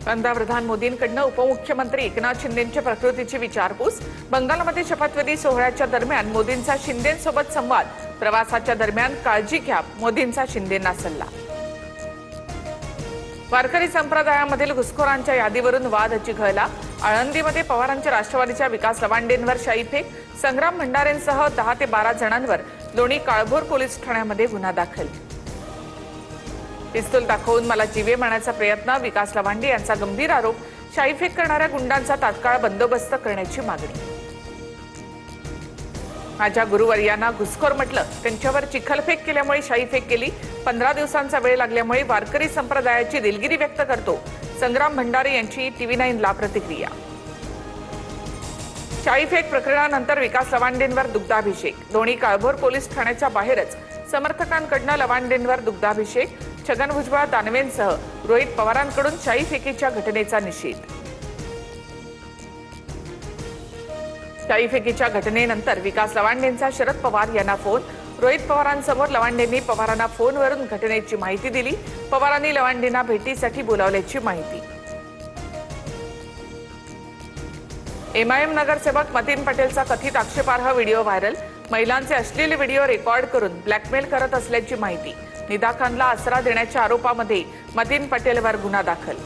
पंतप्रधान मोदींकडून उपमुख्यमंत्री एकनाथ शिंदेंच्या प्रकृतीची विचारपूस। बंगालमध्ये शपथविधी सोहळ्याच्या दरम्यान मोदींचा शिंदेंसोबत संवाद। प्रवासाच्या दरम्यान काळजी घ्या, मोदींचा शिंदेंना सल्ला। वारकरी संप्रदायामधील घुसखोरांच्या यादीवरून वाद चिघळला। आळंदीमध्ये पवारांच्या राष्ट्रवादीच्या विकास लवांडेंवर शाईफेक। संग्राम भंडारेंसह 10 ते 12 जणांवर लोणी काळभोर पोलीस ठाण्यामध्ये गुन्हा दाखल। पिस्तूल दाखवून मला जीवे मारण्याचा प्रयत्न, विकास लवांडे यांचा गंभीर आरोप। शाईफेक करणाऱ्या गुंडांचा तात्काळ बंदोबस्त करण्याची मागणी। माझ्या गुरुवर्यांना घुसखोर म्हटलं, त्यांच्यावर चिखलफेक केल्यामुळे शाईफेक केली। 15 दिवसांचा वेळ लागल्यामुळे वारकरी संप्रदायाची दिलगिरी व्यक्त करतो। संग्राम भंडारे यांची TV9 ला प्रतिक्रिया। शाईफेक प्रकरणानंतर विकास लवांडेंवर दुग्धाभिषेक। लोणी काळभोर पोलीस ठाण्याच्या बाहेरच समर्थकांकडून लवांडेंवर दुग्धाभिषेक। छगन भुजबळ, दानवेंसह रोहित पवारांकडून शाईफेकीच्या घटनेचा निषेध। शाईफेकीच्या घटनेनंतर विकास लवांडेंचा शरद पवार यांना फोन। रोहित पवारांसमोर लवांडेंनी पवारांना फोनवरून घटनेची माहिती दिली। पवारांनी लवांडेंना भेटीसाठी बोलावल्याची माहिती। MIM नगरसेवक मतीन पटेलचा कथित आक्षेपार्ह व्हिडिओ व्हायरल। महिलांचे अश्लील व्हिडिओ रेकॉर्ड करून ब्लॅकमेल करत असल्याची माहिती। निदा खानला आसरा देण्याच्या आरोपामध्ये मतीन पटेलवर गुन्हा दाखल।